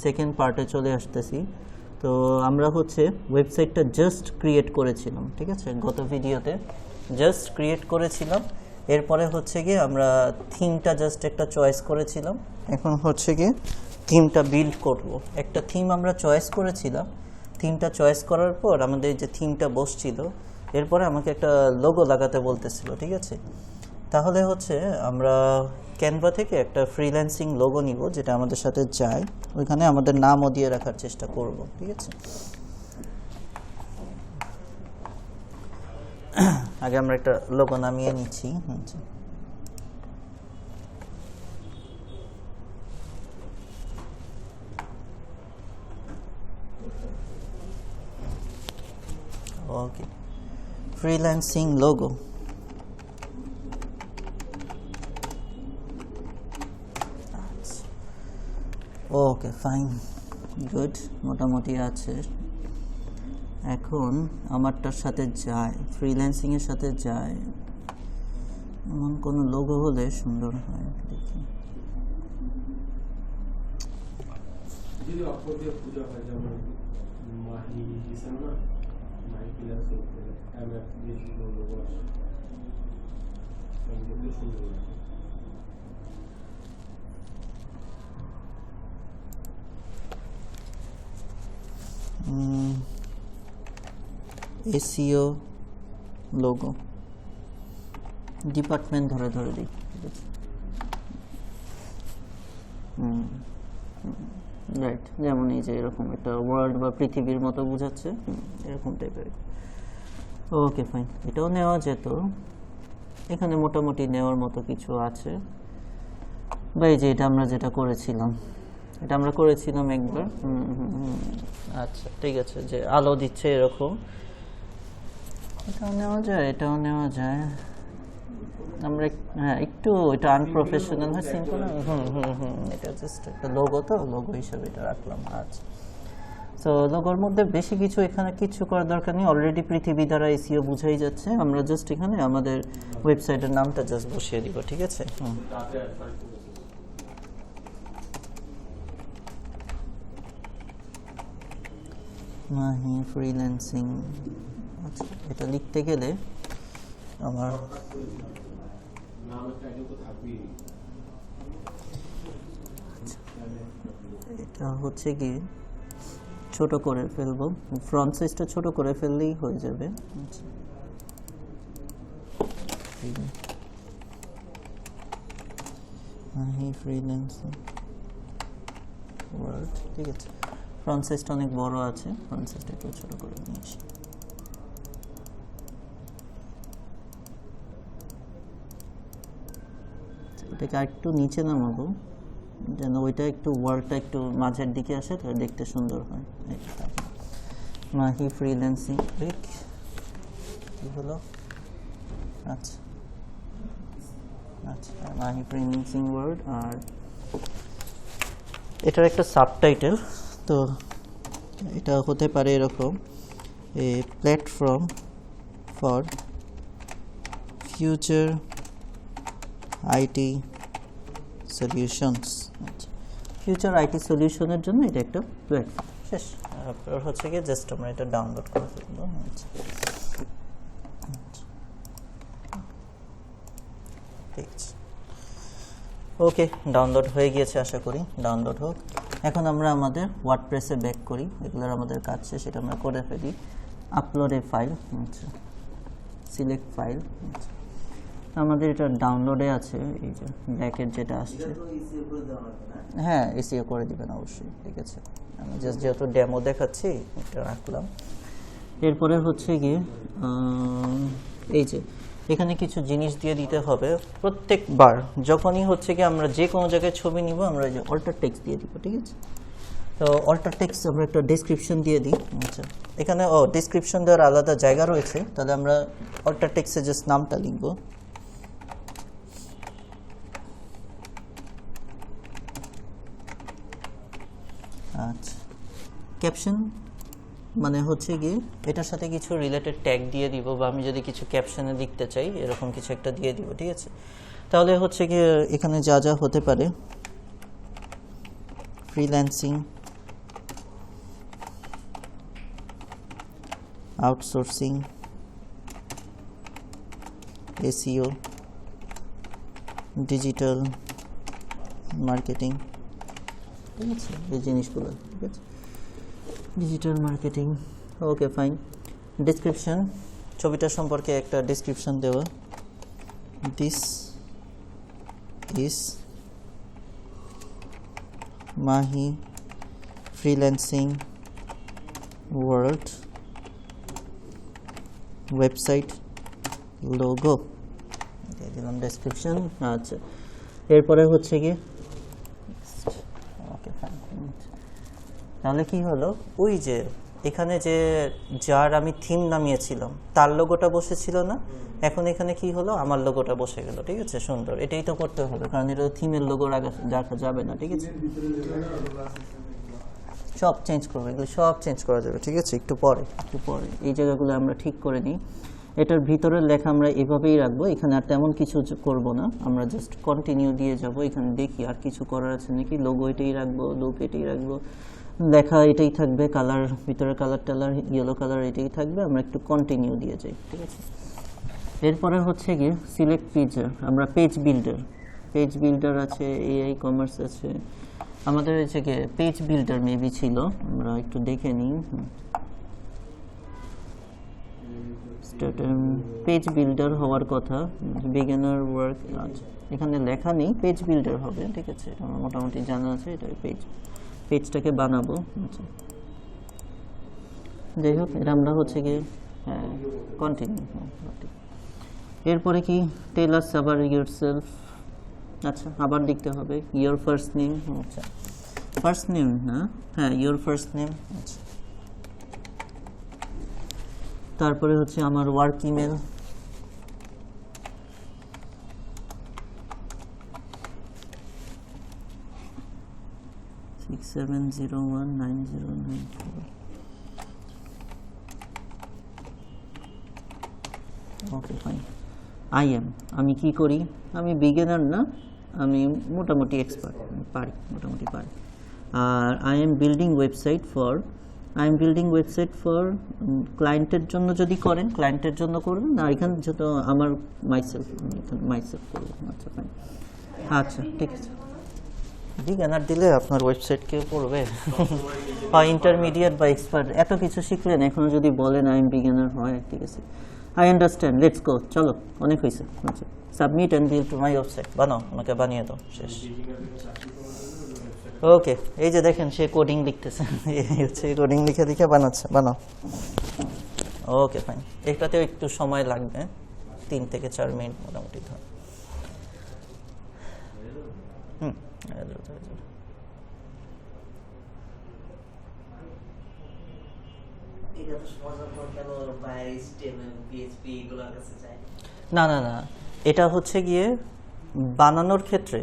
Second পার্টে চলে আসতেছি। তো আমরা হচ্ছে ওয়েবসাইটটা জাস্ট ক্রিয়েট করেছিলাম, ঠিক আছে, গত ভিডিওতে জাস্ট ক্রিয়েট করেছিলাম। এরপরে হচ্ছে গিয়ে আমরা থিমটা জাস্ট একটা চয়েস করেছিলাম। এখন হচ্ছে গিয়ে থিমটা বিল্ড করব। একটা থিম আমরা চয়েস করেছিলাম, থিমটা চয়েস করার পর আমাদের যে থিমটা বসছিল, এরপরে আমাকে একটা লোগো লাগাতে বলতেছিল, ঠিক আছে। তাহলে হচ্ছে আমরা ক্যানভা থেকে একটা ফ্রিল্যান্সিং লোগো নিব যেটা আমাদের সাথে যায়, ওইখানে আমাদের নামও দিয়ে রাখার চেষ্টা করব, ঠিক আছে। আগে আমরা একটা লোগো নামিয়ে নিচ্ছি। ওকে, ফ্রিল্যান্সিং লোগো। ওকে, ফাইন, গুড, মোটামুটি আছে। এখন আমারটার সাথে যায়, ফ্রিল্যান্সিংয়ের সাথে যায় এমন কোনো লোগো হলে সুন্দর হয়। দেখি যদি অপরদিকে পূজা হয়, যেমন মাহি হিসেবে না, মাহি প্লাস এমএফ দিয়ে লোগো আসে, দেখতে সুন্দর লাগে। এসইও লোগো, ডিপার্টমেন্ট ধরে ধরে দিই, ঠিক আছে। রাইট, যেমন এই যে এরকম একটা ওয়ার্ল্ড বা পৃথিবীর মতো বোঝাচ্ছে, এরকম টাইপের। ওকে, ফাইন, এটাও নেওয়া যেত। এখানে মোটামুটি নেওয়ার মতো কিছু আছে। বা এই যে এটা আমরা যেটা করেছিলাম, এটা আমরা করেছিলাম একবার। আচ্ছা, ঠিক আছে, যে আলো দিচ্ছে এরকম, এটাও নেওয়া যায়, এটাও নেওয়া যায়। আমরা হ্যাঁ একটু এটা আনপ্রফেশনাল হয়, সিম্পল। এটা জাস্ট একটা লোগো, তো লোগো হিসেবে এটা রাখলাম। আচ্ছা, তো লোগোর মধ্যে বেশি কিছু এখানে কিছু করার দরকার নেই, অলরেডি পৃথিবী দ্বারা এসইও বুঝাই যাচ্ছে। আমরা জাস্ট এখানে আমাদের ওয়েবসাইটের নামটা জাস্ট বসিয়ে দিব, ঠিক আছে। মাহি ফ্রিল্যান্সিং। আচ্ছা, এটা লিখতে গেলে আমার এটা হচ্ছে কি ছোট করে ফেলবো, ফ্রন্ট সাইজটা ছোট করে ফেললেই হয়ে যাবে। মাহি ফ্রিল্যান্সিং ওয়ার্ল্ড, ঠিক আছে। ফ্রন্ট সাইজটা অনেক বড় আছে, ফ্রন্ট সাইজটা একটু ছোট করে নিয়ে আসি। এটাকে আরেকটু নিচে নামাবো যেন ওইটা একটু ওয়ার্ডটা একটু মাঝের দিকে আসে, তাহলে দেখতে সুন্দর হয়। মাহি ফ্রিল্যান্সিং কি হলো? আচ্ছা আচ্ছা, মাহি ফ্রিল্যান্সিং ওয়ার্ড। আর এটার একটা সাবটাইটেল, তো এটা হতে পারে এরকম, a platform for future IT solutions. Future IT সলিউশনের জন্য এটা একটা প্ল্যাটফর্ম। শেষ। আর হচ্ছে গিয়ে জাস্ট আমরা এটা ডাউনলোড করে ফেলবো। ঠিক আছে, ওকে, ডাউনলোড হয়ে গিয়েছে, আশা করি ডাউনলোড হোক। এখন আমরা আমাদের ওয়ার্ডপ্রেসে ব্যাক করি, এগুলোর আমাদের কাজ শেষ, সেটা আমরা করে ফেলি। আপলোড এ ফাইল, আচ্ছা, সিলেক্ট ফাইল। আচ্ছা, আমাদের এটা ডাউনলোডে আছে, এই যে ব্যাকের যেটা আসছে। হ্যাঁ, এসইও করে দিবেন অবশ্যই, ঠিক আছে। আমি জাস্ট যেহেতু ডেমো দেখাচ্ছি এটা রাখলাম। এরপরে হচ্ছে গিয়ে এই যে এখানে কিছু জিনিস দিয়ে দিতে হবে প্রত্যেকবার যখনই হচ্ছে কি আমরা যে কোনো জায়গায় ছবি নিব, আমরা এই যে অল্টার টেক্সট দিয়ে দিব, ঠিক আছে। তো অল্টার টেক্সট আমরা একটা ডেসক্রিপশন দিয়ে দিই। আচ্ছা, এখানে ডেসক্রিপশন দেওয়ার আলাদা জায়গা রয়েছে, তাহলে আমরা অল্টার টেক্সটে জাস্ট নামটা লিখব। আচ্ছা, ক্যাপশন মানে হচ্ছে গিয়ে এটার সাথে কিছু রিলেটেড ট্যাগ দিয়ে দিব, বা আমি যদি কিছু ক্যাপশনে লিখতে চাই এরকম কিছু একটা দিয়ে দিব, ঠিক আছে। তাহলে হচ্ছে গিয়ে এখানে যা যা হতে পারে, freelancing outsourcing, SEO, digital marketing, ঠিক আছে, এই জিনিসগুলো, ঠিক আছে, digital marketing. Okay fine. Description, ছবিটা সম্পর্কে একটা ডেসক্রিপশন দেওয়া। This is Mahi freelancing world website logo, দিলাম ডেসক্রিপশন। আচ্ছা, এরপরে হচ্ছে কি, ওকে ফাইন। তাহলে কি হলো, ওই যে এখানে যে যার আমি থিম নামিয়েছিলাম তার লোগোটা বসেছিল না, এখন এখানে কি হলো, আমার লোগোটা বসে গেল, ঠিক আছে, সুন্দর। এটাই তো করতে হবে, কারণ এটা থিমের লোগো রাখা যাবে না, ঠিক আছে। সব চেঞ্জ করবো, এগুলো সব চেঞ্জ করা যাবে, ঠিক আছে, একটু পরে এই জায়গাগুলো আমরা ঠিক করে নিই। এটার ভিতরের লেখা আমরা এভাবেই রাখবো, এখানে আর তেমন কিছু করব না, আমরা জাস্ট কন্টিনিউ দিয়ে যাব। এখানে দেখি আর কিছু করার আছে নাকি। লোগো এটাই রাখবো, লুক এটাই রাখবো, লেখা এটাই থাকবে, কালার ভিতরে কালার টালার ইয়েলো কালার এটাই থাকবে, আমরা একটু কন্টিনিউ দিয়ে যাই, ঠিক আছে। এরপরে হচ্ছে গিয়ে সিলেক্ট পেজার, আমরা পেজ বিল্ডার আছে, এআই কমার্স আছে, আমাদের হচ্ছে গিয়ে পেজ বিল্ডার মেবি ছিল, আমরা একটু দেখে নিই। পেজ বিল্ডার হওয়ার কথা, বিগিনার ওয়ার্ক, আচ্ছা এখানে লেখা নেই, পেজ বিল্ডার হবে, ঠিক আছে, এটা আমার মোটামুটি জানা আছে। এটা পেজটাকে বানাবো, আচ্ছা যাই হোক, এটা আমরা হচ্ছে গিয়ে হ্যাঁ কন্টিনিউ। এরপরে কি, টেল আস অ্যাবাউট ইয়োরসেলফ, আচ্ছা আবার লিখতে হবে ইয়োর ফার্স্ট নেম, আচ্ছা ফার্স্ট নেম না, হ্যাঁ ইয়োর ফার্স্ট নেম, আচ্ছা। তারপরে হচ্ছে আমার ওয়ার্ক ইমেল, ওকে ফাইন। আমি কি করি, আমি বিগিনার না, আমি মোটামুটি এক্সপার্ট, মোটামুটি পারি। আর I am building website for ক্লায়েন্টের জন্য, যদি করেন ক্লায়েন্টের জন্য করবেন, আর এখানে যত আমার মাইসেলফ করবো, আচ্ছা ফাইন। আচ্ছা ঠিক আছে, বিগিনার দিলে আপনার ওয়েবসাইট কেউ পড়বে? হয় ইন্টারমিডিয়েট বা এক্সপার্ট, এত কিছু শিখলেন এখনো যদি বলেন আই এম বিগিনার, হয় ঠিক আছে, আই আন্ডারস্ট্যান্ড, লেটস গো, চলো অনেক হয়েছে। আচ্ছা submit and build to my website, বানাও, আমাকে বানিয়ে দাও, শেষ। ওকে, এই যে দেখেন সে কোডিং লিখতেছে, এই হচ্ছে কোডিং লিখে বানাচ্ছে, বানাও। ওকে ফাইন, এটাতেও একটু সময় লাগবে, 3 থেকে 4 মিনিট মোটামুটি ধর। না, এটা হচ্ছে গিয়ে বানানোর ক্ষেত্রে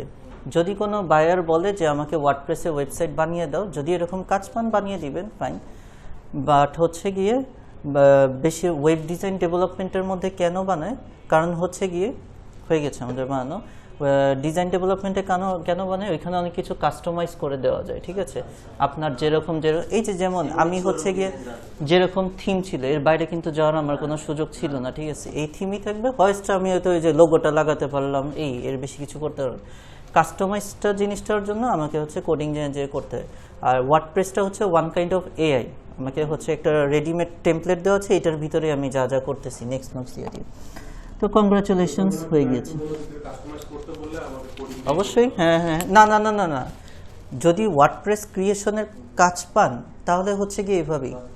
যদি কোনো বায়ার বলে যে আমাকে ওয়ার্ডপ্রেসে ওয়েবসাইট বানিয়ে দাও, যদি এরকম কাজ পান বানিয়ে দিবেন, ফাইন। বাট হচ্ছে গিয়ে বেশি ওয়েব ডিজাইন ডেভেলপমেন্টের মধ্যে কেন বানায়, কারণ হচ্ছে গিয়ে হয়ে গেছে আমাদের বানানো। ডিজাইন ডেভেলপমেন্টে কেন বানায়, ওইখানে অনেক কিছু কাস্টমাইজ করে দেওয়া যায়, ঠিক আছে। আপনার যেরকম এই যে যেমন আমি হচ্ছে গিয়ে যেরকম থিম ছিল, এর বাইরে কিন্তু যাওয়ার আমার কোনো সুযোগ ছিল না, ঠিক আছে। এই থিমই থাকবে, হয়তো আমি হয়তো ওই যে লোগোটা লাগাতে পারলাম, এর বেশি কিছু করতে পারলাম। কাস্টমাইজটা জিনিসটার জন্য আমাকে হচ্ছে কোডিং যে করতে হয়। আর ওয়ার্ডপ্রেসটা হচ্ছে ওয়ান কাইন্ড অফ এআই, আমাকে হচ্ছে একটা রেডিমেড টেমপ্লেট দেওয়া আছে, এটার ভিতরে আমি যা করতেছি নেক্সট দিয়ে দিই। তো কংগ্রাচুলেশনস, হয়ে গিয়েছে। অবশ্যই, হ্যাঁ, না, যদি ওয়ার্ডপ্রেস ক্রিয়েশনের কাজ পান তাহলে হচ্ছে কি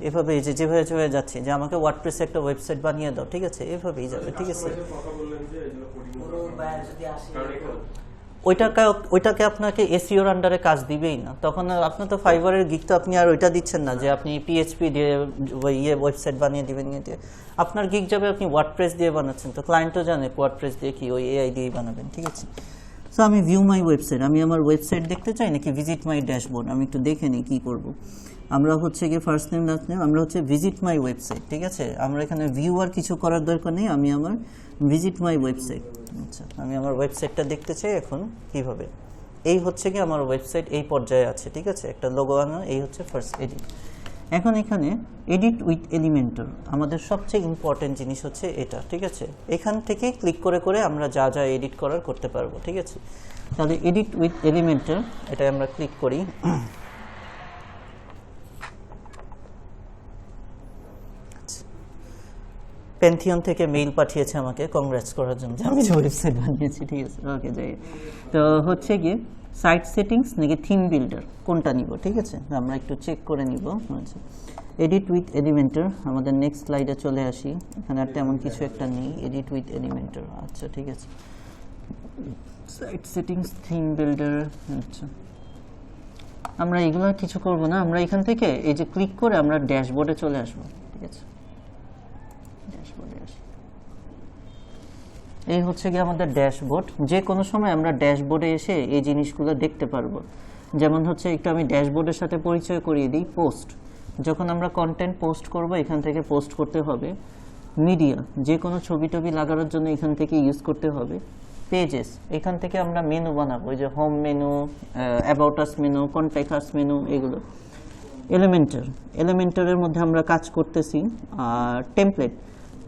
এভাবেই যেভাবে যাচ্ছে যে আমাকে ওয়ার্ডপ্রেসে একটা ওয়েবসাইট বানিয়ে দাও, ঠিক আছে, এভাবেই যাবে, ঠিক আছে। ওইটাকে আপনাকে এসইওর আন্ডারে কাজ দিবেই না, তখন আপনার তো ফাইবারের গিগ তো আপনি আর ওইটা দিচ্ছেন না যে আপনি পিএইচপি দিয়ে ওয়েবসাইট বানিয়ে দিবেন, দিয়ে আপনার গিগ যাবে আপনি ওয়ার্ডপ্রেস দিয়ে বানাচ্ছেন, তো ক্লায়েন্টও জানে ওয়ার্ডপ্রেস দিয়ে কি ওই এআই দিয়েই বানাবেন, ঠিক আছে। সো আমি ভিউ মাই ওয়েবসাইট, আমি আমার ওয়েবসাইট দেখতে চাই নাকি ভিজিট মাই ড্যাশবোর্ড, আমি একটু দেখে নিই কী করবো। আমরা হচ্ছে গিয়ে ফার্স্ট নেম লাস্ট নেম, আমরা হচ্ছে ভিজিট মাই ওয়েবসাইট, ঠিক আছে। আমরা এখানে ভিউ আর কিছু করার দরকার নেই, আমি আমার ভিজিট মাই ওয়েবসাইট, আচ্ছা আমি আমার ওয়েবসাইটটা দেখতে চাই এখন কীভাবে। এই হচ্ছে কি আমার ওয়েবসাইট এই পর্যায়ে আছে, ঠিক আছে, একটা লোগো আনা, এই হচ্ছে ফার্স্ট এডিট। এখন এখানে এডিট উইথ এলিমেন্টর আমাদের সবচেয়ে ইম্পর্টেন্ট জিনিস হচ্ছে এটা, ঠিক আছে। এখান থেকে ক্লিক করে করে আমরা যা যা এডিট করার করতে পারবো, ঠিক আছে। তাহলে এডিট উইথ এলিমেন্টর এটা আমরা ক্লিক করি। প্যান্থিয়ন থেকে মেইল পাঠিয়েছে আমাকে কংগ্রেটস করার জন্য যে আমি যে ওয়েবসাইট বানিয়েছি, ঠিক আছে। ওকে, যাই। তো হচ্ছে গিয়ে সাইট সেটিংস নাকি থিম বিল্ডার কোনটা নিব, ঠিক আছে। আমরা একটু চেক করে নিব। আচ্ছা, এডিট উইথ এলিমেন্টর আমাদের নেক্সট স্লাইডে চলে আসি। এখানে আর তেমন কিছু একটা নেই। এডিট উইথ এলিমেন্টর, আচ্ছা ঠিক আছে। সাইট সেটিংস, থিম বিল্ডার, আচ্ছা আমরা এগুলো কিছু করব না। আমরা এখান থেকে এই যে ক্লিক করে আমরা ড্যাশবোর্ডে চলে আসবো, ঠিক আছে। ড্যাশবোর্ডে আসি। এই হচ্ছে গিয়ে আমাদের ড্যাশবোর্ড। যে কোনো সময় আমরা ড্যাশবোর্ডে এসে এই জিনিসগুলো দেখতে পারবো। যেমন হচ্ছে একটু আমি ড্যাশবোর্ডের সাথে পরিচয় করিয়ে দিই। পোস্ট, যখন আমরা কন্টেন্ট পোস্ট করব এখান থেকে পোস্ট করতে হবে। মিডিয়া, যে কোনো ছবি টবি লাগানোর জন্য এখান থেকে ইউজ করতে হবে। পেজেস, এখান থেকে আমরা মেনু বানাবো, ওই যে home menu, about us menu, contact us menu, এগুলো। এলিমেন্টর, এলিমেন্টরের মধ্যে আমরা কাজ করতেছি। আর টেমপ্লেট,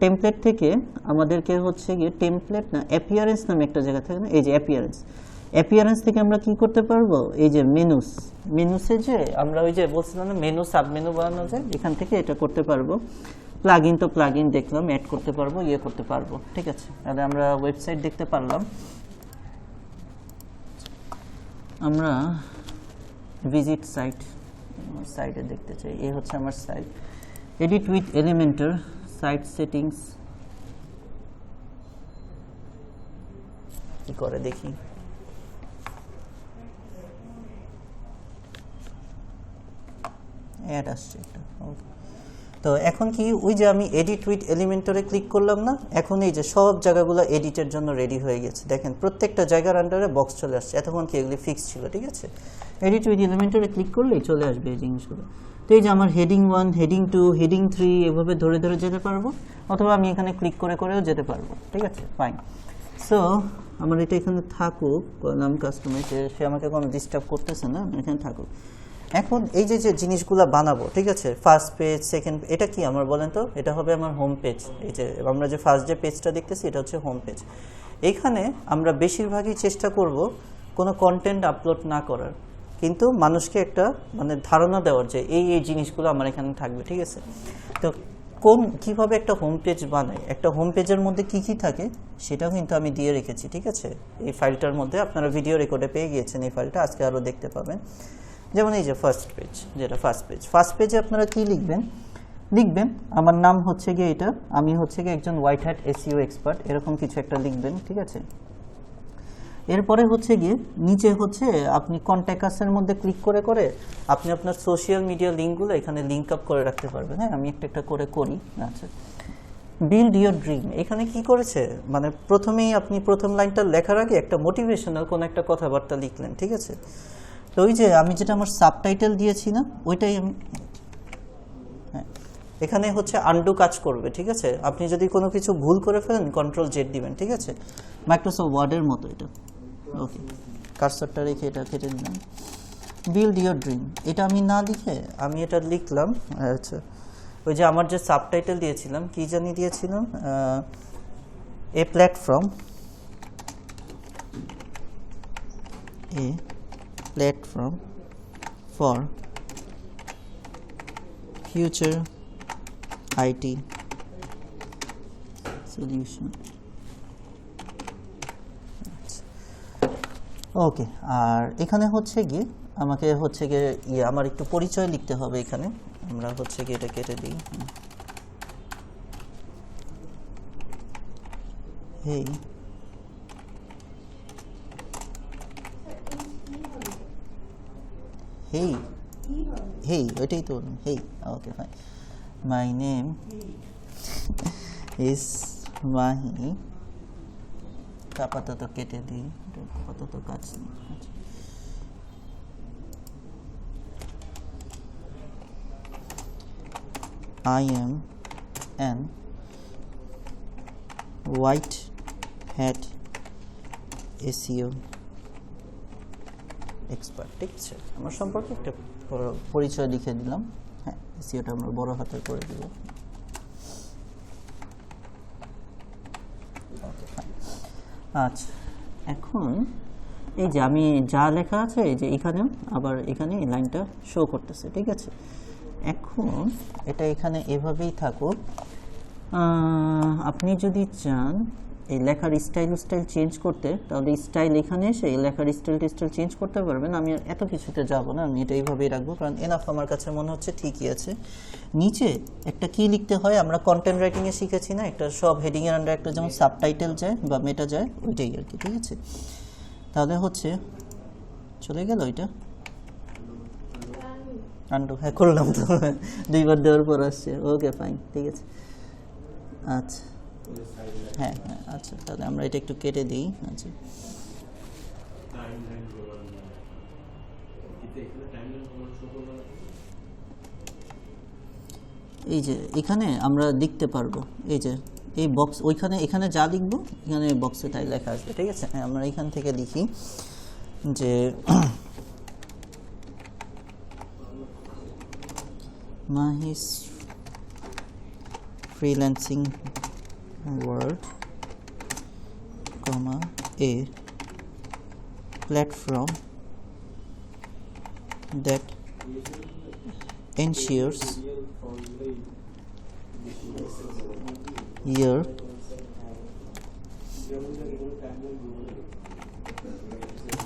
টেমপ্লেট থেকে আমাদেরকে হচ্ছে গিয়ে টেমপ্লেট না অ্যাপিয়ারেন্স নামে একটা জায়গা থাকে না, এই যে অ্যাপিয়ারেন্স। অ্যাপিয়ারেন্স থেকে আমরা কি করতে পারবো, এই যে মেনুস, মেনুসে যে আমরা ওই যে বলছিলাম না মেনু সাব মেনু বানানো যায়, এখান থেকে এটা করতে পারবো। প্লাগইন তো প্লাগইন দেখলাম, অ্যাড করতে পারবো, ইয়ে করতে পারবো, ঠিক আছে। তাহলে আমরা ওয়েবসাইট দেখতে পারলাম। আমরা ভিজিট সাইট, সাইটে দেখতে চাই। এই হচ্ছে আমার site. Edit with Elementor, site settings কি করে দেখি। অ্যাড আসছে একটা। তো এখন কি ওই যে আমি এডিট উইথ এলিমেন্টরে ক্লিক করলাম না, এখন এই যে সব জায়গাগুলো এডিটের জন্য রেডি হয়ে গেছে। দেখেন প্রত্যেকটা জায়গার আন্ডারে বক্স চলে আসছে। এতক্ষণ কি এগুলি ফিক্স ছিল, ঠিক আছে। এডিট উইথ এলিমেন্টরে ক্লিক করলেই চলে আসবে এই জিনিসগুলো। তো এই যে আমার হেডিং 1, হেডিং 2, হেডিং 3 এভাবে ধরে ধরে যেতে পারবো, অথবা আমি এখানে ক্লিক করে করেও যেতে পারবো, ঠিক আছে। ফাইন। সো আমার এটা এখানে থাকুক, নাম কাস্টমার, সে আমাকে কোনো ডিস্টার্ব করতেছে না, এখানে থাকুক। এখন এই যে যে জিনিসগুলো বানাবো, ঠিক আছে, ফার্স্ট পেজ, সেকেন্ড, এটা কি আমার বলেন তো, এটা হবে আমার হোম পেজ। এই যে আমরা যে ফার্স্ট যে পেজটা দেখতেছি এটা হচ্ছে হোম পেজ। এখানে আমরা বেশিরভাগই চেষ্টা করব কোনো কন্টেন্ট আপলোড না করার, কিন্তু মানুষকে একটা মানে ধারণা দেওয়ার যে এই এই জিনিসগুলো আমার এখানে থাকবে, ঠিক আছে। তো কীভাবে একটা হোম পেজ বানায়, একটা হোম পেজের মধ্যে কি কি থাকে সেটাও কিন্তু আমি দিয়ে রেখেছি, ঠিক আছে। এই ফাইলটার মধ্যে আপনারা ভিডিও রেকর্ডে পেয়ে গিয়েছেন, এই ফাইলটা আজকে আরও দেখতে পাবেন। যেমন এই যে ফার্স্ট পেজ, যেটা ফার্স্ট পেজে আপনারা কি লিখবেন আমার নাম হচ্ছে গিয়ে এটা, আমি হচ্ছে গিয়ে একজন হোয়াইট হ্যাট এসইও এক্সপার্ট, এরকম কিছু একটা লিখবেন, ঠিক আছে। এরপরে হচ্ছে গিয়ে নিচে হচ্ছে আপনি কন্ট্যাক্ট আসের মধ্যে ক্লিক করে করে আপনি আপনার সোশ্যাল মিডিয়া লিঙ্কগুলো এখানে লিঙ্ক আপ করে রাখতে পারবেন। হ্যাঁ, আমি একটা একটা করে করি। আচ্ছা, বিল্ড ইউর ড্রিম, এখানে কি করেছে মানে প্রথমেই আপনি প্রথম লাইনটা লেখার আগে একটা মোটিভেশনাল কোনো একটা কথাবার্তা লিখলেন, ঠিক আছে। তো ওই যে আমি যেটা আমার সাবটাইটেল দিয়েছি না, ওইটাই আমি, হ্যাঁ, এখানে হচ্ছে আনডু কাজ করবে, ঠিক আছে। আপনি যদি কোনো কিছু ভুল করে ফেলেন Ctrl Z দিবেন, ঠিক আছে। মাইক্রোসফট ওয়ার্ডের মতো এটা। ওকে, কার্সরটা রেখে এটা কেটে দিলাম। বিল্ড ইউর ড্রিম, এটা আমি না লিখে আমি এটা লিখলাম। আচ্ছা, ওই যে আমার যে সাবটাইটেল দিয়েছিলাম, কি জানি দিয়েছিলাম, এ platform for future IT solution. ওকে, আর এখানে হচ্ছে গিয়ে আমাকে হচ্ছে গিয়ে আমার একটু পরিচয় লিখতে হবে। এখানে আমরা হচ্ছে গিয়ে এটা কেটে দিই। হেই ওইটাই তো, hey. Okay fine, my name is Mahi. আপাতত কেটে দিই, আপাতত কাজ নেই। I am an white hat SEO expert, ঠিক আছে। আমার সম্পর্কে একটা পরিচয় লিখে দিলাম। হ্যাঁ এসইওটা আমরা বড় হাতের করে দিব। Okay fine. আচ্ছা এখন এই যে আমি যা লেখা আছে এই যে এখানেও আবার এখানে এই লাইনটা শো করতেছে, ঠিক আছে। এখন এটা এখানে এভাবেই থাকুক। আপনি যদি চান এই লেখার স্টাইল চেঞ্জ করতে, তাহলে স্টাইল এখানে এসে এই লেখার স্টাইল চেঞ্জ করতে পারবেন। আমি এত কিছুতে যাব না, আমি এটা এইভাবেই রাখবো, কারণ এনাফ আমার কাছে মনে হচ্ছে ঠিকই আছে। নিচে একটা কি লিখতে হয়, আমরা কন্টেন্ট রাইটিংয়ে শিখেছি না, একটা সব হেডিংয়ের আন্ডার একটা যেমন সাবটাইটেল যায় বা মেটা যায়, ওইটাই আর কি, ঠিক আছে। তাহলে হচ্ছে চলে গেল ওইটা আন্ডু, হ্যাঁ করলাম তো, দুইবার দেওয়ার পর আসছে। ওকে ফাইন, ঠিক আছে। আচ্ছা হ্যাঁ হ্যাঁ আচ্ছা, তাহলে আমরা এটা একটু কেটে দিই। আচ্ছা এই যে এখানে আমরা লিখতে পারবো, এই যে এই বক্স ওইখানে, এখানে যা লিখবো এখানে বক্সে তাই লেখা আসবে, ঠিক আছে। হ্যাঁ আমরা এখান থেকে লিখি যে মাহিস freelancing world, comma a platform that ensures your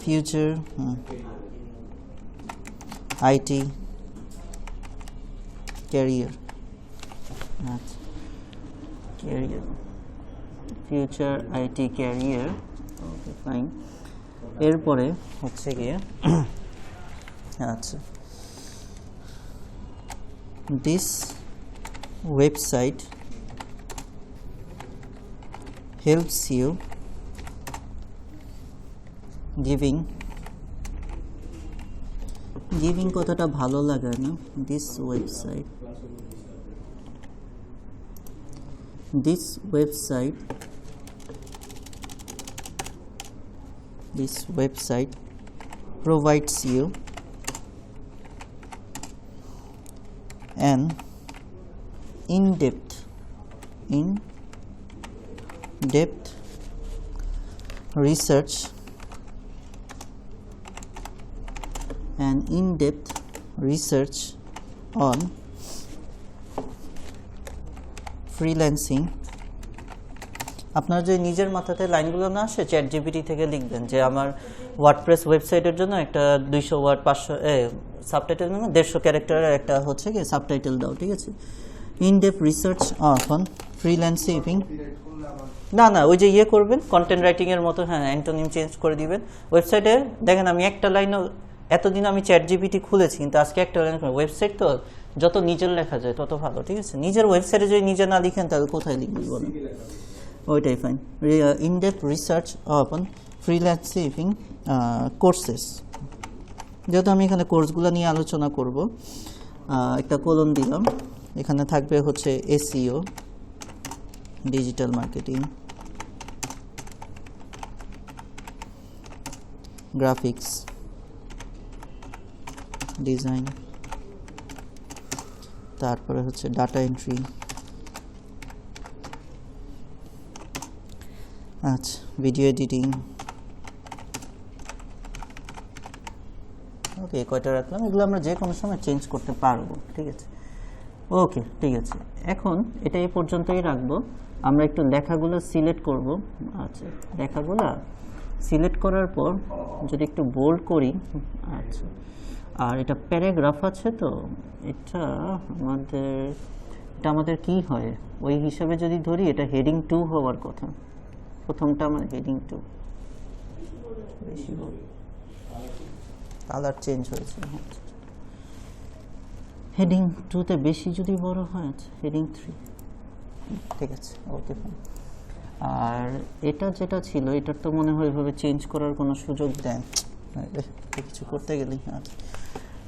future IT career. Career, future IT career. Okay fine. এরপরে হচ্ছে গিয়ে আচ্ছা, this website helps you giving কথাটা ভালো লাগে না। this website provides you an in-depth research on freelancing. আপনার যে নিজের মাথাতে লাইনগুলো না আসে, চ্যাট জিপিটি থেকে লিখবেন যে আমার ওয়ার্ডপ্রেস ওয়েবসাইটের জন্য একটা 200 ওয়ার্ড 500 সাবটাইটেল মানে 150 ক্যারেক্টারের একটা হচ্ছে কি সাবটাইটেল দাও, ঠিক আছে। In depth research on freelancing, না ওই যে ইয়ে করবেন কন্টেন্ট রাইটিং এর মতো, হ্যাঁ অ্যান্টোনিম চেঞ্জ করে দিবেন। ওয়েবসাইটে দেখেন আমি একটা লাইনও, এতদিন আমি চ্যাট জিপিটি খুলেছি কিন্তু আজকে একটা লাইন, ওয়েবসাইট তো যত নিজের লেখা যায় তত ভালো, ঠিক আছে। নিজের ওয়েবসাইটে যদি নিজে না লিখেন তাহলে কোথায় লিখবেন বলেন, ওইটাই fine. In depth research on freelancing courses, যেহেতু আমি এখানে কোর্সগুলো নিয়ে আলোচনা করব, একটা কোলন দিলাম, এখানে থাকবে হচ্ছে SEO, digital marketing, graphics design, তারপরে হচ্ছে ডাটা এন্ট্রি, আচ্ছা ভিডিও এডিটিং। ওকে কয়টা রাখলাম, এগুলো আমরা যে কোনো সময় চেঞ্জ করতে পারবো, ঠিক আছে। ওকে ঠিক আছে, এখন এটা এই পর্যন্তই রাখবো। আমরা একটু লেখাগুলো সিলেক্ট করব। আচ্ছা লেখাগুলো সিলেক্ট করার পর যদি একটু বোল্ড করি, আচ্ছা আর এটা প্যারাগ্রাফ আছে তো এটা আমাদের কি হয় ওই হিসাবে যদি ধরি, এটা হেডিং 2 হওয়ার কথা, প্রথমটা আমার হেডিং 2, বেশি কালার চেঞ্জ হয়েছে, হেডিং 2তে বেশি যদি বড় হয়, হেডিং 3, ঠিক আছে ওকে। আর এটা যেটা ছিল এটার তো মনে হয় এভাবে চেঞ্জ করার কোনো সুযোগ দেন কিছু করতে গেলেই। আচ্ছা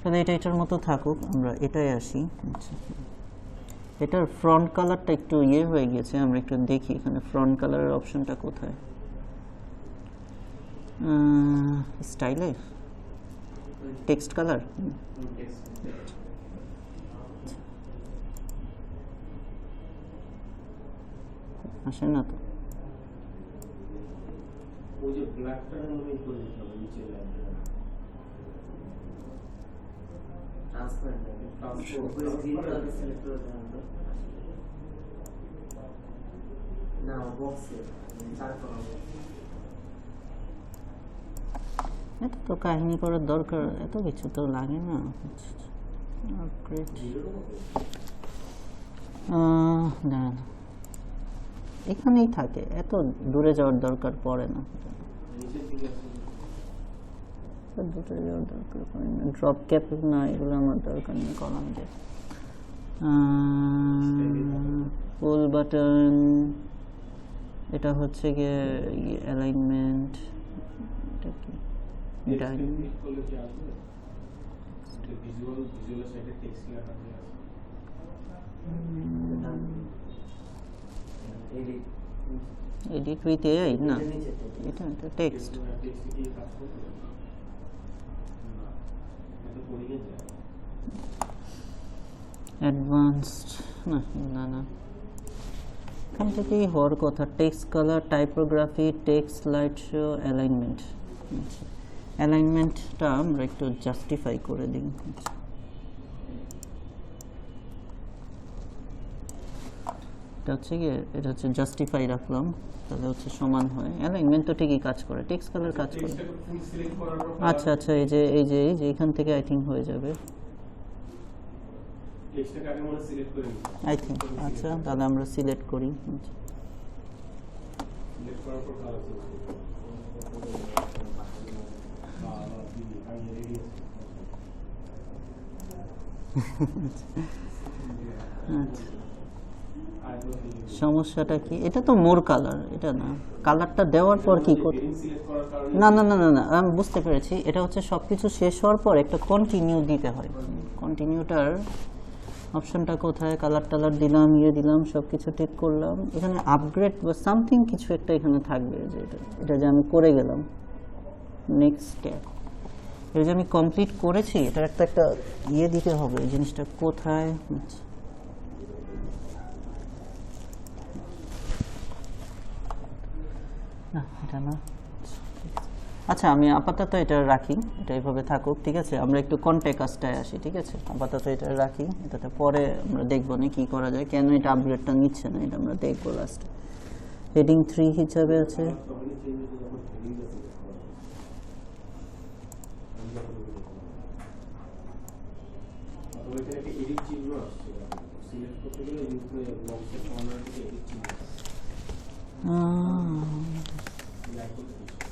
তাহলে এটার মতো থাকুক, আমরা এটাই আসি। আচ্ছা এটার ফ্রন্ট কালারটা একটু ইয়ে হয়ে গেছে, আমরা একটু দেখি এখানে ফ্রন্ট কালারের অপশনটা কোথায়। স্টাইলে টেক্সট কালার, আসে না তো। ওই যে ব্ল্যাকটা মনে করে দিতে হবে নিচে লাইনটা ট্রান্সপারেন্ট উপরে গ্রিন কালার সিলেক্ট করে দেন তো না বক্সে চার কলাম এটা তো কাহিনী করার দরকার, এত কিছু তো লাগে না। গ্রেট, দাঁড়ান, এখানেই থাকে, এত দূরে যাওয়ার দরকার পড়ে না। নিচের দিকে আছে দূরে যাওয়ার দরকার পড়ে না। ড্রপ ক্যাপ না, এগুলো আমার দরকার নেই কলাম যে। ফুল বাটন, এটা হচ্ছে গিয়ে অ্যালাইনমেন্ট, এটা কি টেক্সট ক্লিক করলে কি আসবে ভিজুয়াল সাইডে টেক্সট লেখা আছে এডিট এডিট উইথ এআই না, এটা টেক্সট। টেক্সট কি কাজ করবে না এটা কোডিং এ যায় অ্যাডভান্সড না না, এখান থেকেই হওয়ার কথা। Text colour, typography, text light show, alignment. অ্যালাইনমেন্টটা আমরা একটু জাস্টিফাই করে দিই। এটা হচ্ছে গিয়ে, এটা হচ্ছে জাস্টিফাই রাখলাম, তাহলে হচ্ছে সমান হয়। অ্যালাইনমেন্ট তো ঠিকই কাজ করে, টেক্সট কালার কাজ করে। টেক্সটটাকে ফুল সিলেক্ট করার পর আচ্ছা আচ্ছা, এই যে এখান থেকে আই থিঙ্ক হয়ে যাবে, টেক্সটটাকে আগে মনে সিলেক্ট করে নিতে আই থিঙ্ক। আচ্ছা, তাহলে আমরা সিলেক্ট করি। সিলেক্ট করার পর কালার চেঞ্জ করতে আমি রেডি আচ্ছা, সমস্যাটা কি? এটা তো মোর কালার, এটা না, কালারটা দেওয়ার পর কি করতে? সিলেক্ট করার কারণে না না না না না, আমি বুঝতে পেরেছি। এটা হচ্ছে সব কিছু শেষ হওয়ার পর একটা কন্টিনিউ দিতে হয়। কন্টিনিউটার অপশনটা কোথায়? কালার টালার দিলাম, দিলাম, সব কিছু ঠিক করলাম। এখানে আপগ্রেড বা সামথিং কিছু একটা এখানে থাকবে, যে এটা যে আমি করে গেলাম নেক্সট স্টেপ, এটা যে আমি কমপ্লিট করেছি, এটার একটা দিতে হবে। এই জিনিসটা কোথায়? না, এটা না। আচ্ছা, আমি আপাতত এটা রাখি, এটা এইভাবে থাকুক, ঠিক আছে। আমরা একটু কন্টেক্সটায় আসি, ঠিক আছে। আপাতত এটা রাখি, এটাতে পরে আমরা দেখবো না কি করা যায়, কেন এটা আপগ্রেডটা নিচ্ছে না, এটা আমরা দেখবো লাস্টে। হেডিং 3 হিসাবে আছে। তখনই চেঞ্জ হয়ে যখন হেডিংটা সিলেক্ট করা অথবা এখানে একটা এডিট চিহ্ন আসছে, সিলেক্ট করতে গেলে এই উপরে বক্সের কর্নার থেকে এডিট চিহ্ন আসছে লাইক করতে দিচ্ছি।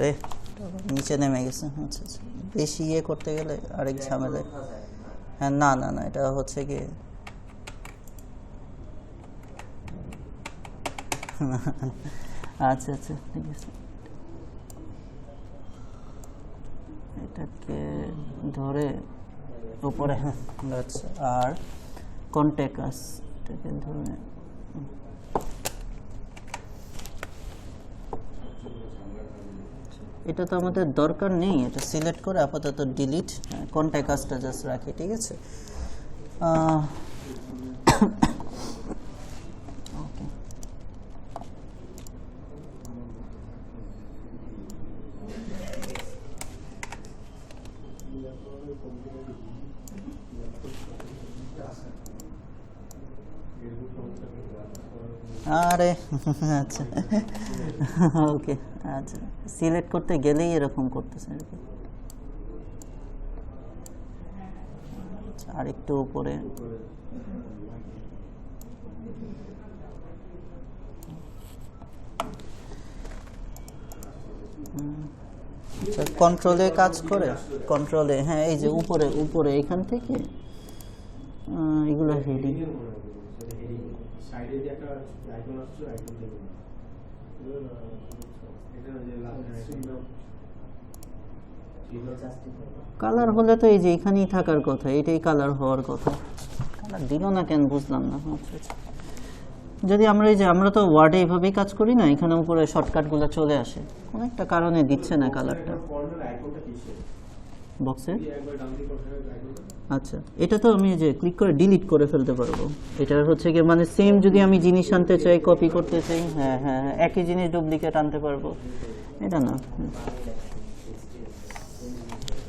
রে, নিচে নেমে গেছে। আচ্ছা আচ্ছা, বেশি করতে গেলে আরেক ঝামেলায়। হ্যাঁ, না না না, এটা হচ্ছে কি, আচ্ছা আচ্ছা, ঠিক আছে। এটাকে ধরে উপরে, আচ্ছা, আর কন্টেক্স এটাকে ধরে, এটা তো আমাদের দরকার নেই, এটা সিলেক্ট করে আপাতত ডিলিট, কন্টেক্সটা জাস্ট রাখি, ঠিক আছে। ওকে, আরে আচ্ছা, ওকে, আচ্ছা, সিলেক্ট করতে গেলেই এরকম করতেছে আর কি। আচ্ছা, আর একটু উপরে, আচ্ছা, কন্ট্রোলে কাজ করে, কন্ট্রোলে, হ্যাঁ, এই যে উপরে উপরে এখান থেকে এগুলো হেডিং। সাইডে যে একটা আইকন আসছে, আইকন থেকে এটা যে কালার হলে তো এই যে এখানেই থাকার কথা, এটাই কালার হওয়ার কথা। দিল না কেন বুঝলাম না। আচ্ছা আচ্ছা, যদি আমরা এই যে আমরা তো ওয়ার্ডে এইভাবেই কাজ করি না, এখানে উপরে শর্টকাটগুলো চলে আসে, কোনো একটা কারণে দিচ্ছে না কালারটা কর্নার আইকনটা কিসের? বক্সে। এই একবার ডান দিকে কর্নারের আইকনটা। আচ্ছা, এটা তো আমি যে ক্লিক করে ডিলিট করে ফেলতে পারবো। এটা হচ্ছে কি মানে সেম যদি আমি জিনিস আনতে চাই, কপি করতে চাই, হ্যাঁ হ্যাঁ হ্যাঁ, একই জিনিস ডুপ্লিকেট আনতে পারবো, এটা না।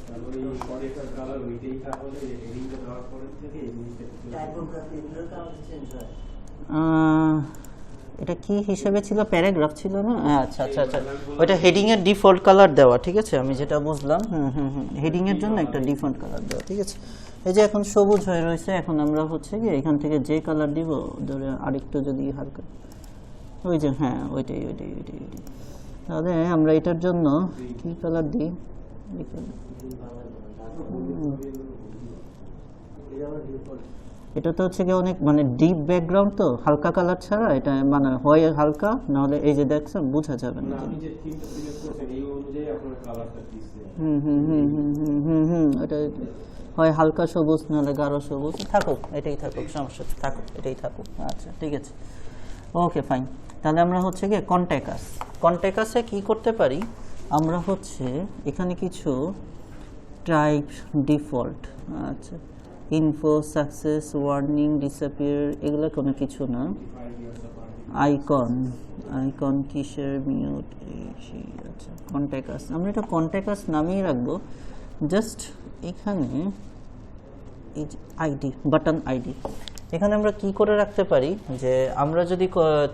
তারপরে এই কর্নারের কালার ওইটাই তাহলে হেডিংটা দেওয়ার পরে থেকে এই জিনিসটা একটু টাইপোগ্রাফি এগুলোর কালার চেঞ্জ হয়। এটা কি হিসেবে ছিল, প্যারাগ্রাফ ছিল না? আচ্ছা আচ্ছা আচ্ছা, ওইটা হেডিং এর ডিফল্ট কালার দেওয়া, ঠিক আছে, আমি যেটা বুঝলাম। হেডিং এর জন্য একটা ডিফল্ট কালার দেওয়া, ঠিক আছে। এই যে এখন সবুজ হয়ে রয়েছে, এখন আমরা হচ্ছে কি এখান থেকে যে কালার দিব, ধরে আরেকটু যদি হালকা, ওই যে হ্যাঁ ওইটাই ওইটাই ওইটাই ওইটাই, তাহলে আমরা এটার জন্য কি কালার দিই, এটা তো হচ্ছে কি অনেক মানে ডিপ ব্যাকগ্রাউন্ড, তো হালকা কালার ছাড়া এটা মানে হয় হালকা, নাহলে এই যে দেখছেন বোঝা যাবে না। আপনি যে থিমটা সিলেক্ট করেছেন এই অনুযায়ী আপনার কালারটা দিচ্ছে। এটা হয় হালকা সবুজ, নাহলে গাঢ় সবুজ, থাকুক এটাই থাকুক, সমস্যা থাকুক এটাই থাকুক। আচ্ছা ঠিক আছে, ওকে ফাইন। তাহলে আমরা হচ্ছে কি কন্টেকাসে কি করতে পারি, আমরা হচ্ছে এখানে কিছু টাইপ ডিফল্ট, আচ্ছা ইনফো, সাকসেস, ওয়ার্নিং, ডিসঅ্যাপিয়ার, এগুলো কোনো কিছু না। আইকন কিসের, মিউট, আচ্ছা কন্টেকাস, আমরা এটা কন্টেকাস নামেই রাখবো। জাস্ট এখানে এই যে আইডি, বাটন আইডি, এখানে আমরা কি করে রাখতে পারি যে আমরা যদি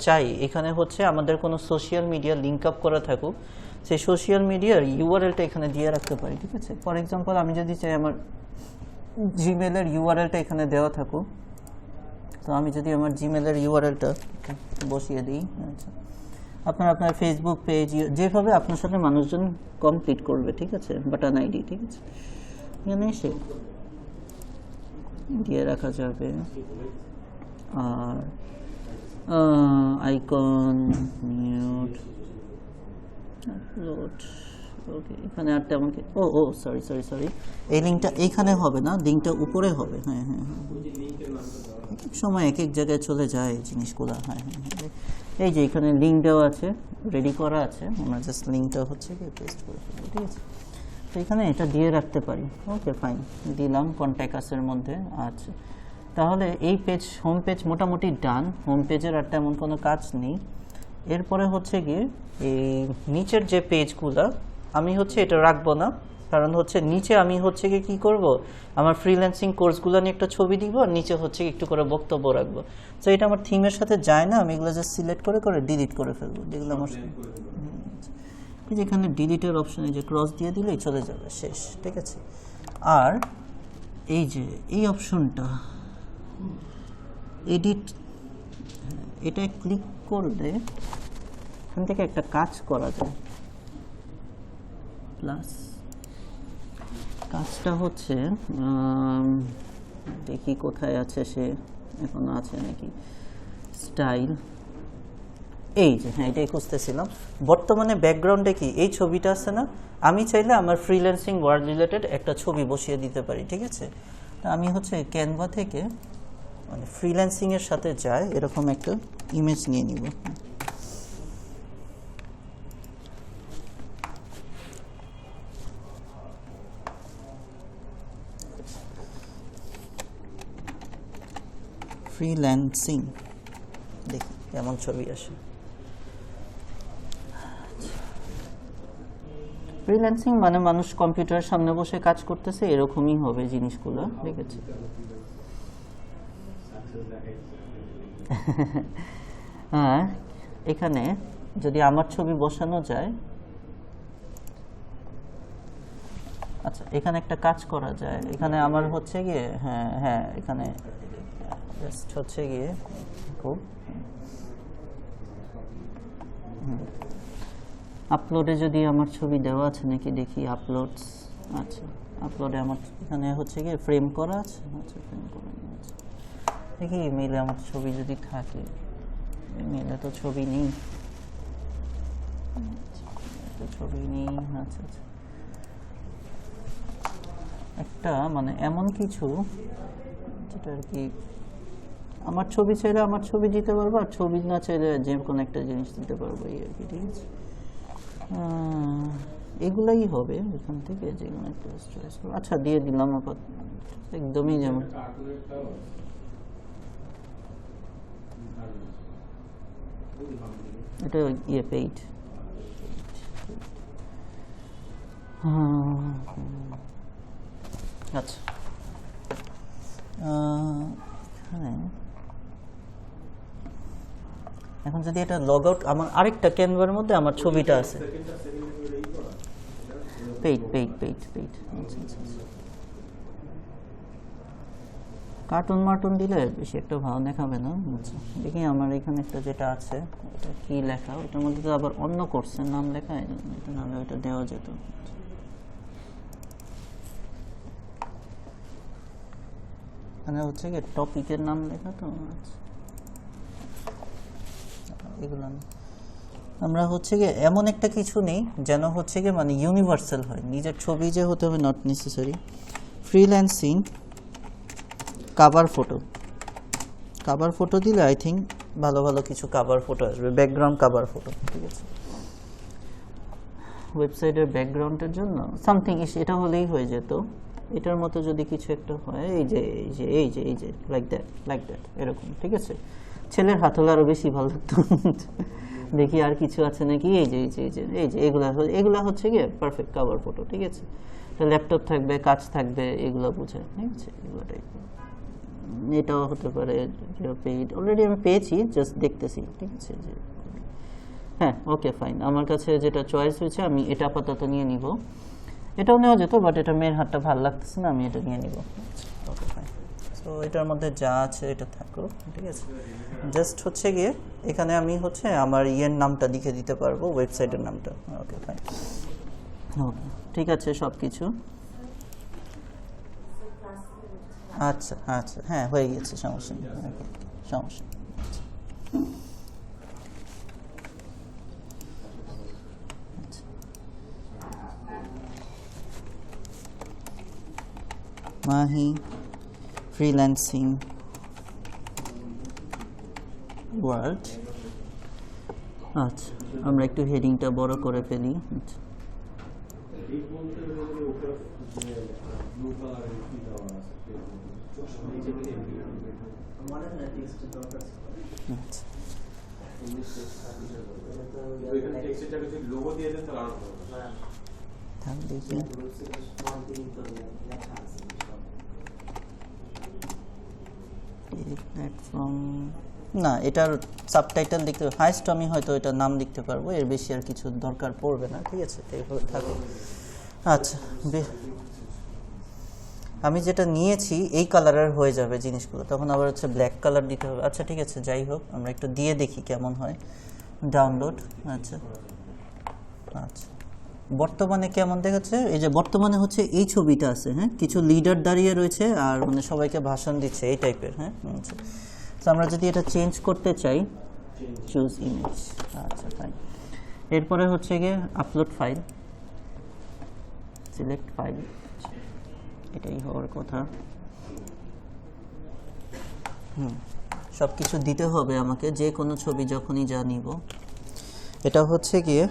চাই এখানে হচ্ছে আমাদের কোনো সোশ্যাল মিডিয়া লিঙ্ক আপ করা থাকুক, সেই সোশ্যাল মিডিয়ার ইউআরএলটা এখানে দিয়ে রাখতে পারি, ঠিক আছে। ফর এক্সাম্পল আমি যদি চাই আমার জিমেলের ইউআরএলটা এখানে দেওয়া থাকুক, তো আমি যদি আমার জিমেলের ইউআরএলটা বসিয়ে দিই, আচ্ছা আপনার ফেসবুক পেজ, যেভাবে আপনার সাথে মানুষজন কমপ্লিট করবে, ঠিক আছে, বাটন আইডি, ঠিক আছে, এখানে এসে দিয়ে রাখা যাবে। আর আইকন, মিউট, আপলোড, ওকে, এখানে আর তেমন কি, ও সরি, এই লিঙ্কটা এইখানে হবে না, লিঙ্কটা উপরে হবে। হ্যাঁ হ্যাঁ হ্যাঁ, এক এক সময় এক এক জায়গায় চলে যায় এই জিনিসগুলো। হ্যাঁ হ্যাঁ, এই যে এখানে লিঙ্ক দেওয়া আছে, রেডি করা আছে, আমরা জাস্ট লিঙ্কটা হচ্ছে কি পেস্ট করে ফেলবো, ঠিক আছে। তো এখানে এটা দিয়ে রাখতে পারি, ওকে ফাইন, দিলাম কন্ট্যাক্টসের মধ্যে। আচ্ছা, তাহলে এই পেজ, হোম পেজ মোটামুটি ডান, হোম পেজের আর তেমন কোনো কাজ নেই। এরপরে হচ্ছে গিয়ে এই নিচের যে পেজগুলো আমি হচ্ছে এটা রাখবো না, কারণ হচ্ছে নিচে আমি হচ্ছে গিয়ে কী করবো, আমার ফ্রিল্যান্সিং কোর্সগুলো নিয়ে একটা ছবি দিব, আর নিচে হচ্ছে একটু করে বক্তব্য রাখবো। তো এটা আমার থিমের সাথে যায় না, আমি এগুলো জাস্ট সিলেক্ট করে করে ডিলিট করে ফেলবো, যেগুলো আমার যেখানে ডিলিটের অপশানে যে ক্রস দিয়ে দিলেই চলে যাবে, শেষ, ঠিক আছে। আর এই যে এই অপশনটা এডিট, এটা ক্লিক করলে এখান থেকে একটা কাজ করা যায়, প্লাস কাজটা হচ্ছে দেখি কোথায় আছে, সে এখনো আছে নাকি, স্টাইল, এই যে হ্যাঁ এটাই খুঁজতেছিলাম। বর্তমানে ব্যাকগ্রাউন্ডে কি এই ছবিটা আছে না, আমি চাইলে আমার ফ্রিল্যান্সিং ওয়ার্ড রিলেটেড একটা ছবি বসিয়ে দিতে পারি, ঠিক আছে। তা আমি হচ্ছে ক্যানভা থেকে মানে ফ্রিল্যান্সিংয়ের সাথে যায় এরকম একটা ইমেজ নিয়ে নিব। ফ্রিল্যান্সিং, দেখি কেমন ছবি আসে। ফ্রিল্যান্সিং মানে মানুষ কম্পিউটারের সামনে বসে কাজ করতেছে, এরকমই হবে জিনিসগুলো, ঠিক আছে। হ্যাঁ, এখানে যদি আমার ছবি বসানো যায়, আচ্ছা এখানে একটা কাজ করা যায়, এখানে আমার হচ্ছে গিয়ে হ্যাঁ এখানে জাস্ট হচ্ছে গিয়ে খুব আপলোডে যদি আমার ছবি দেওয়া আছে নাকি দেখি, আপলোডস, আচ্ছা আপলোডে আমার এখানে হচ্ছে গিয়ে ফ্রেম করা আছে, আচ্ছা ফ্রেম করা আছে, দেখি মেলে আমার ছবি যদি থাকে, মেলে তো ছবি নেই, আচ্ছা আচ্ছা একটা মানে এমন কিছু যেটা আর কি আমার ছবি চাইলে আমার ছবি দিতে পারবো, আর ছবি না চাইলে যে কোনো একটা জিনিস দিতে পারবো, এই আর কি। ঠিক আছে, এগুলাই হবে এখান থেকে যে কোনো একটা চয়েস করবো। আচ্ছা, দিয়ে দিলাম আপাতত, একদমই যেমন কার্টুনেরটাও এটা ইয়ে পেইড। আচ্ছা, এখানে এখন যদি এটা লগ আউট, আমার আরেকটা ক্যানভার মধ্যে আমার ছবিটা আছে, paid paid paid paid. Cartoon মার্টুন দিলে বেশি একটা ভালো দেখাবে না। আচ্ছা, দেখি আমার এখানে একটা যেটা আছে, এটা কি লেখা, ওটার মধ্যে তো আবার অন্য কোর্সের নাম লেখা, এটা নাহলে ওইটা দেওয়া যেত। এখানে হচ্ছে কি টপিকের নাম লেখা, তো আচ্ছা, এগুলো আমরা হচ্ছে কি এমন একটা কিছু নেই যেন হচ্ছে কি মানে ইউনিভার্সাল হয়, নিজের ছবি যে হতে হবে not necessary. Freelancing cover photo, cover photo দিলে আই থিঙ্ক ভালো ভালো কিছু কাভার ফটো আসবে, ব্যাকগ্রাউন্ড কাভার ফটো। ঠিক আছে, ওয়েবসাইটের ব্যাকগ্রাউন্ডের জন্য সামথিং এটা হলেই হয়ে যেত। এটার মতো যদি কিছু একটা হয়, এই যে এই যে এই যে এই যে লাইক দ্যাট এরকম। ঠিক আছে, ছেলের হাত হলে আরো বেশি ভালো লাগতো। দেখি আর কিছু আছে নাকি, এই যে এই যে এই যে এই যে এগুলা হচ্ছে গিয়ে পারফেক্ট কাভার ফটো। ঠিক আছে, ল্যাপটপ থাকবে, কাজ থাকবে, এগুলো বুঝে। ঠিক আছে, এগুলো টাইপ। এটাও হতে পারে পেইড, অলরেডি আমি পেয়েছি, জাস্ট দেখতেছি। ঠিক আছে, যে হ্যাঁ, ওকে ফাইন, আমার কাছে যেটা চয়েস হয়েছে আমি এটা আপাতত নিয়ে নিব। এটাও নেওয়া যেত, বাট এটা মেয়ের হাতটা ভালো লাগতেছে না, আমি এটা নিয়ে নিব। ওকে ফাইন, সো এটার মধ্যে যা আছে এটা থাকুক। ঠিক আছে, জাস্ট হচ্ছে গিয়ে এখানে আমি হচ্ছে আমার ইয়ের নামটা লিখে দিতে পারবো, ওয়েবসাইটের নামটা। ওকে ফাইন, ওকে ঠিক আছে সব কিছু। আচ্ছা আচ্ছা, হ্যাঁ হয়ে গেছে, সমস্যা নেই, সমস্যা নেই। Mahi freelancing world. আচ্ছা, আমরা একটু হেডিংটা বড় করে ফেলি। আচ্ছা, এই বলতে গেলে উপরে যে ব্লু কালারের কি দেওয়া আছে, এই যে আমাদের না টেক্সট দরকার ছিল। আচ্ছা, এখানে টেক্সটের জায়গায় যদি লোগো দিয়ে দেন তাহলে আরো ভালো হবে। না থাক দেখি। স্মল থিং তো লেখা আছে প্ল্যাটফর্ম না, এটার সাবটাইটেল লিখতে হাইস্ট আমি হয়তো এটা নাম লিখতে পারবো, এর বেশি আর কিছু দরকার পড়বে না। ঠিক আছে, এইভাবে থাকো। আচ্ছা, আমি যেটা নিয়েছি এই কালারের হয়ে যাবে জিনিসগুলো, তখন আবার হচ্ছে ব্ল্যাক কালার দিতে হবে। আচ্ছা ঠিক আছে, যাই হোক, আমরা একটু দিয়ে দেখি কেমন হয়। ডাউনলোড। আচ্ছা আচ্ছা, বর্তমানে কেমন দেখাচ্ছে? এই যে বর্তমানে হচ্ছে এই ছবিটা আছে, হ্যাঁ, কিছু লিডার দাঁড়িয়ে রয়েছে আর মানে সবাইকে ভাষণ দিচ্ছে, এই টাইপের। হ্যাঁ, আচ্ছা, তো আমরা যদি এটা চেঞ্জ করতে চাই, চুজ ইমেজ। আচ্ছা ফাইন, এরপরে হচ্ছে গিয়ে আপলোড ফাইল, সিলেক্ট ফাইল, এটাই হওয়ার কথা। সব কিছু দিতে হবে আমাকে, যে কোনো ছবি যখনই যা নিব। এটা হচ্ছে গিয়ে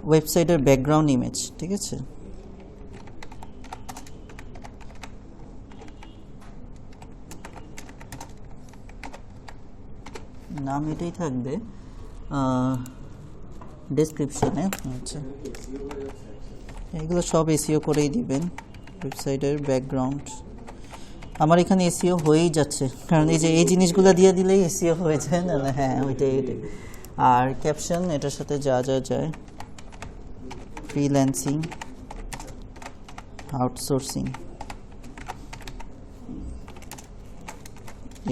ওয়েবসাইটের ব্যাকগ্রাউন্ড ইমেজ। ঠিক আছে, নাম এটাই থাকবে ডেসক্রিপশনে। আচ্ছা, এগুলো সব এসইও করেই দিবেন। ওয়েবসাইটের ব্যাকগ্রাউন্ড আমার এখানে এসইও হয়েই যাচ্ছে, কারণ এই যে এই জিনিসগুলো দিয়ে দিলেই এসইও হয়ে যায় না। হ্যাঁ, ওইটাই। আর ক্যাপশন এটার সাথে যা যা যায়, ফ্রিল্যান্সিং, আউটসোর্সিং,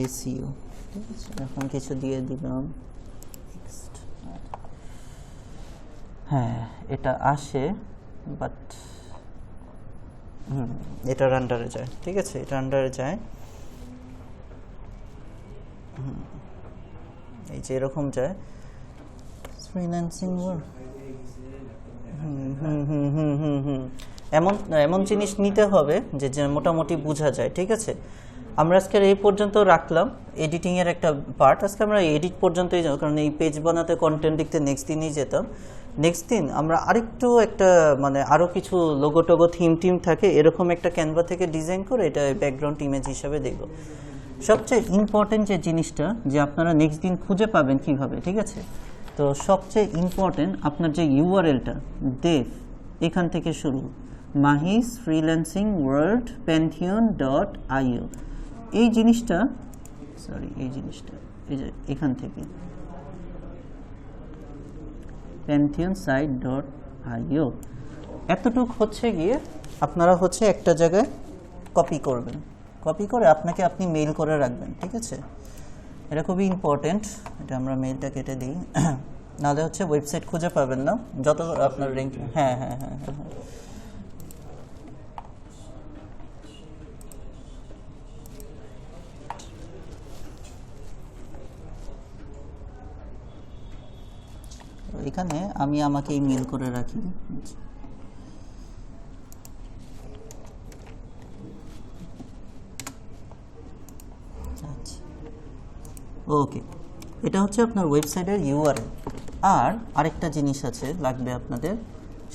এসইও। ঠিক আছে, এখন কিছু দিয়ে দিলাম। হ্যাঁ, এটা আসে, বাট এটার আন্ডারে যায়। ঠিক আছে, এটা আন্ডারে যায়। এই যে এরকম যায় ফ্রিল্যান্সিং। এমন এমন জিনিস নিতে হবে যে মোটামুটি বোঝা যায়। ঠিক আছে, আমরা আজকের এই পর্যন্ত রাখলাম এডিটিংয়ের একটা পার্ট। আজকে আমরা এডিট পর্যন্তই যাব, কারণ এই পেজ বানাতে কন্টেন্ট লিখতে নেক্সট দিনই যেতাম। নেক্সট দিন আমরা আরেকটু একটা মানে আরও কিছু লোগো টোগো থিম থাকে, এরকম একটা ক্যানভা থেকে ডিজাইন করে এটা ব্যাকগ্রাউন্ড ইমেজ হিসাবে দেখব। সবচেয়ে ইম্পর্টেন্ট যে জিনিসটা যে আপনারা নেক্সট দিন খুঁজে পাবেন কিভাবে, ঠিক আছে? তো সবচেয়ে ইম্পর্টেন্ট আপনার যে ইউআরএলটা দেভ, এখান থেকে শুরু, মাহিস ফ্রিল্যান্সিং ওয়ার্ল্ড pantheon.io, এই জিনিসটা এই যে এখান থেকে pantheonsite.io, এতটুক হচ্ছে গিয়ে আপনারা হচ্ছে একটা জায়গায় কপি করবেন, কপি করে আপনাকে আপনি মেইল করে রাখবেন, ঠিক আছে? এটা খুবই ইম্পর্টেন্ট। এটা আমরা মেইলটা কেটে দিই, নাহলে হচ্ছে ওয়েবসাইট খুঁজে পাবেন না যত আপনার র্যাঙ্ক। হ্যাঁ হ্যাঁ হ্যাঁ হ্যাঁ হ্যাঁ। এখানে আমি আমাকে মেইল করে রাখি। ওকে, এটা হচ্ছে আপনার ওয়েবসাইটের ইউআরএল। আর আরেকটা জিনিস আছে লাগবে আপনাদের,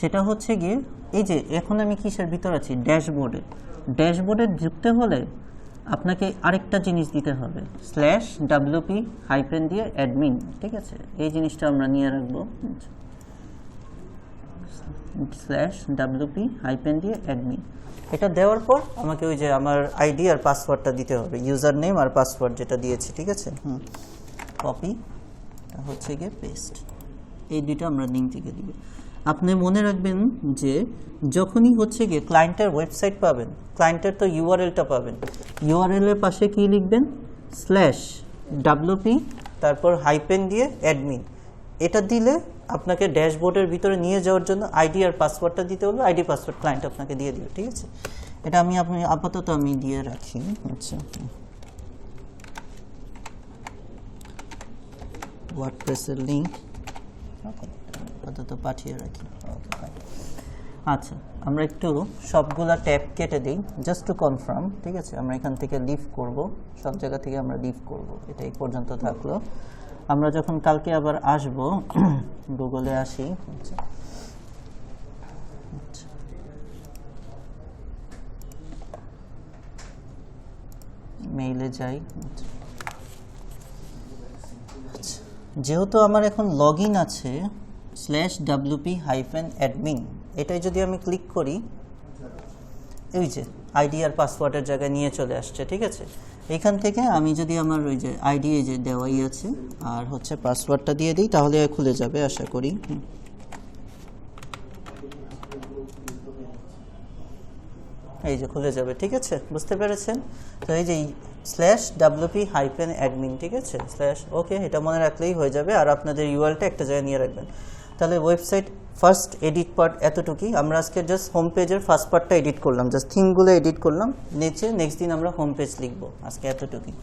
সেটা হচ্ছে গিয়ে এই যে এখন আমি কিসের ভিতর আছি, ড্যাশবোর্ডে ঢুকতে হলে আপনাকে আরেকটা জিনিস দিতে হবে, /wp দিয়ে অ্যাডমিন, ঠিক আছে? এই জিনিসটা আমরা নিয়ে রাখবো, /wp দিয়ে অ্যাডমিন। এটা দেওয়ার পর আমাকে ওই যে আমার আইডি আর পাসওয়ার্ডটা দিতে হবে, ইউজার নেম আর পাসওয়ার্ড যেটা দিয়েছি, ঠিক আছে? কপি, এটা হচ্ছে গিয়ে পেস্ট, এই দুইটা আমরা লিঙ্ক থেকে দিব। আপনি মনে রাখবেন যে যখনই হচ্ছে গিয়ে ক্লায়েন্টের ওয়েবসাইট পাবেন, ক্লায়েন্টের তো ইউআরএলটা পাবেন, ইউআরএল-এর পাশে কি লিখবেন, /wp তারপর হাইপেন দিয়ে অ্যাডমিন। এটা দিলে আপনাকে ড্যাশবোর্ডের ভিতরে নিয়ে যাওয়ার জন্য আইডি আর পাসওয়ার্ডটা দিতে বলবে, আইডি পাসওয়ার্ড ক্লায়েন্ট আপনাকে দিয়ে দিবে, ঠিক আছে? এটা আমি আপাতত আমি দিয়ে রাখি। আচ্ছা, ওয়ার্ডপ্রেসের লিঙ্ক আপাতত পাঠিয়ে রাখি। ওকে, ফাইন। আচ্ছা, আমরা একটু সবগুলা ট্যাব কেটে দিই জাস্ট টু কনফার্ম, ঠিক আছে? আমরা এখান থেকে লিভ করব, সব জায়গা থেকে আমরা লিভ করব। এটা এই পর্যন্ত থাকলো। আমরা যখন কালকে আবার আসব, গুগলে আসি, মেইলে যাই। যেহেতু আমার এখন লগ ইন আছে /wp -admin, এটাই যদি আমি ক্লিক করি, এই যে আইডি আর পাসওয়ার্ডের জায়গায় নিয়ে চলে আসছে, ঠিক আছে? এখান থেকে আমি যদি আমার ওই যে আইডি এই যে দেওয়াই আছে আর হচ্ছে পাসওয়ার্ডটা দিয়ে দিই, তাহলে খুলে যাবে আশা করি। এই যে খুলে যাবে, ঠিক আছে? বুঝতে পেরেছেন? তো এই যে /wp -admin, ঠিক আছে? ওকে, এটা মনে রাখলেই হয়ে যাবে। আর আপনাদের ইউআরএলটা একটা জায়গায় নিয়ে রাখবেন। তাহলে ওয়েবসাইট ফার্স্ট এডিট পার্ট এতটুকুই। আমরা আজকে জাস্ট হোম পেজের ফার্স্ট পার্টটা এডিট করলাম, জাস্ট থিমগুলো এডিট করলাম, নিচে নেক্সট দিন আমরা হোম পেজ লিখবো। আজকে এতটুকুই।